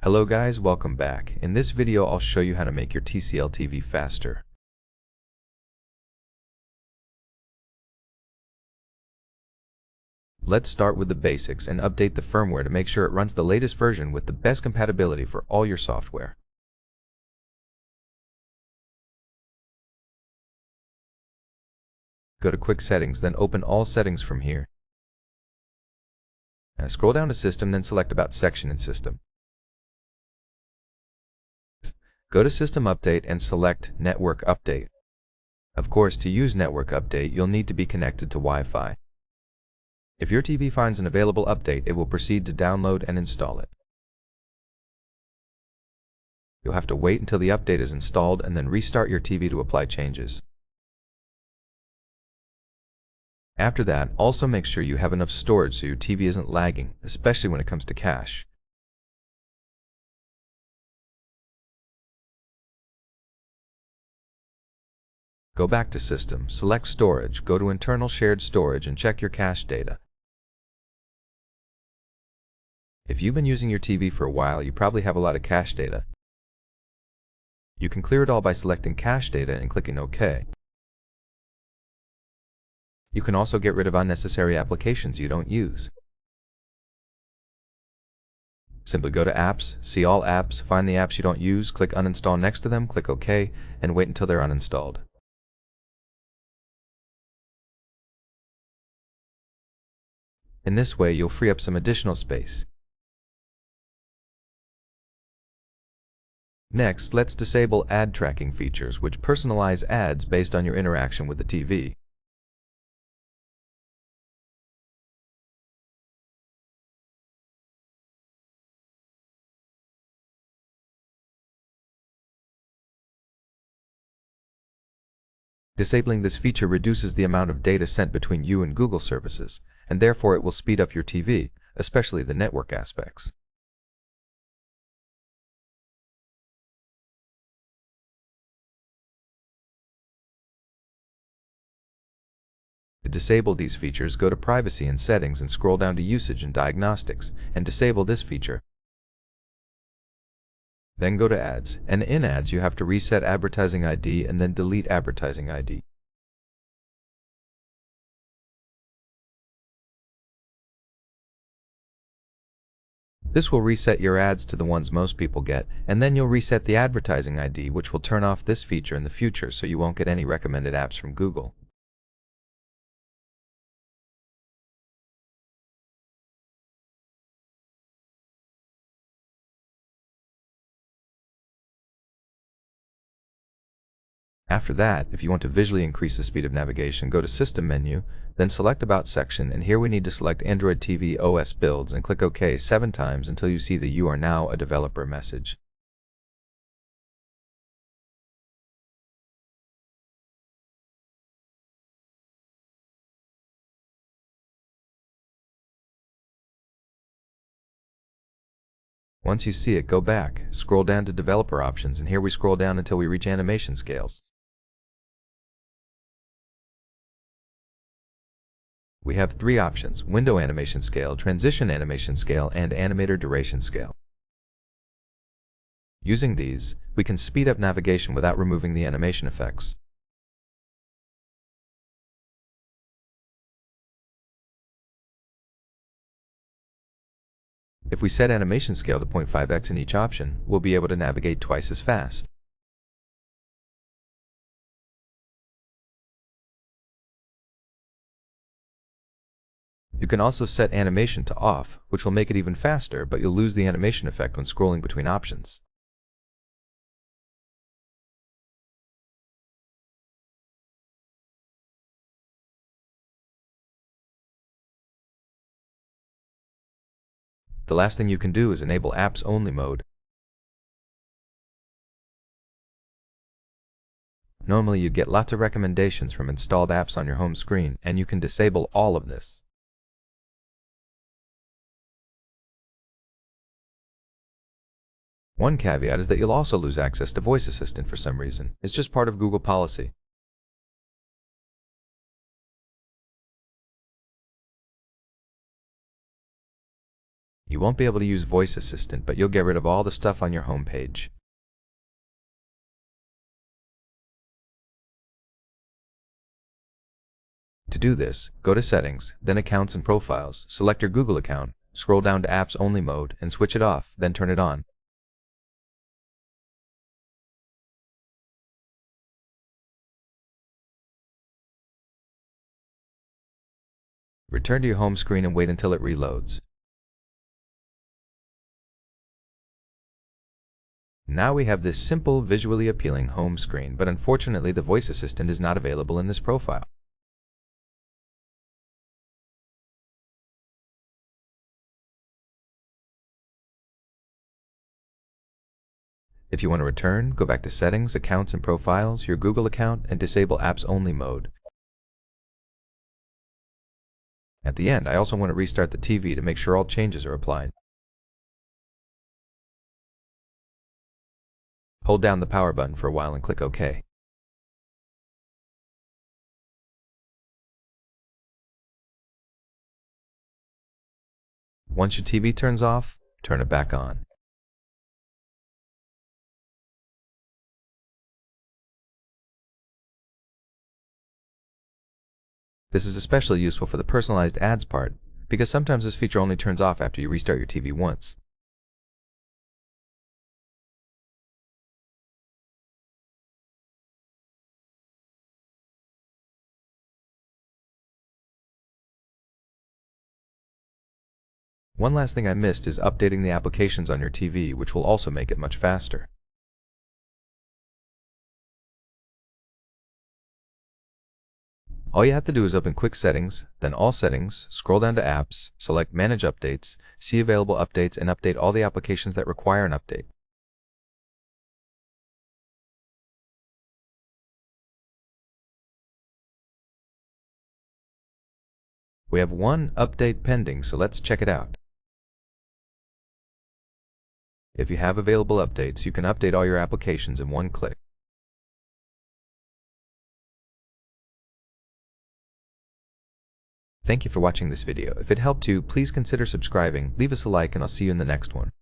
Hello guys, welcome back. In this video I'll show you how to make your TCL TV faster. Let's start with the basics and update the firmware to make sure it runs the latest version with the best compatibility for all your software. Go to Quick Settings, then open All Settings from here. Now scroll down to System, then select About Section in System. Go to System Update and select Network Update. Of course, to use Network Update, you'll need to be connected to Wi-Fi. If your TV finds an available update, it will proceed to download and install it. You'll have to wait until the update is installed and then restart your TV to apply changes. After that, also make sure you have enough storage so your TV isn't lagging, especially when it comes to cache. Go back to System, select Storage, go to Internal Shared Storage and check your cache data. If you've been using your TV for a while, you probably have a lot of cache data. You can clear it all by selecting Cache Data and clicking OK. You can also get rid of unnecessary applications you don't use. Simply go to Apps, see all apps, find the apps you don't use, click Uninstall next to them, click OK, and wait until they're uninstalled. In this way, you'll free up some additional space. Next, let's disable ad tracking features, which personalize ads based on your interaction with the TV. Disabling this feature reduces the amount of data sent between you and Google services, and therefore it will speed up your TV, especially the network aspects. To disable these features, go to Privacy and Settings and scroll down to Usage and Diagnostics, and disable this feature. Then go to Ads, and in Ads you have to reset Advertising ID and then delete Advertising ID. This will reset your ads to the ones most people get, and then you'll reset the Advertising ID, which will turn off this feature in the future so you won't get any recommended apps from Google. After that, if you want to visually increase the speed of navigation, go to System menu, then select About Section, and here we need to select Android TV OS Builds and click OK 7 times until you see the You are now a developer message. Once you see it, go back, scroll down to Developer Options, and here we scroll down until we reach Animation Scales. We have 3 options: Window Animation Scale, Transition Animation Scale, and Animator Duration Scale. Using these, we can speed up navigation without removing the animation effects. If we set animation scale to 0.5x in each option, we'll be able to navigate twice as fast. You can also set animation to off, which will make it even faster, but you'll lose the animation effect when scrolling between options. The last thing you can do is enable Apps Only mode. Normally you'd get lots of recommendations from installed apps on your home screen, and you can disable all of this. One caveat is that you'll also lose access to Voice Assistant for some reason. It's just part of Google policy. You won't be able to use Voice Assistant, but you'll get rid of all the stuff on your home page. To do this, go to Settings, then Accounts and Profiles, select your Google account, scroll down to Apps Only mode, and switch it off, then turn it on. Return to your home screen and wait until it reloads. Now we have this simple, visually appealing home screen, but unfortunately the voice assistant is not available in this profile. If you want to return, go back to Settings, Accounts and Profiles, your Google account, and disable Apps Only mode. At the end, I also want to restart the TV to make sure all changes are applied. Hold down the power button for a while and click OK. Once your TV turns off, turn it back on. This is especially useful for the personalized ads part, because sometimes this feature only turns off after you restart your TV once. One last thing I missed is updating the applications on your TV, which will also make it much faster. All you have to do is open Quick Settings, then All Settings, scroll down to Apps, select Manage Updates, see available updates, and update all the applications that require an update. We have one update pending, so let's check it out. If you have available updates, you can update all your applications in one click. Thank you for watching this video. If it helped you, please consider subscribing, leave us a like, and I'll see you in the next one.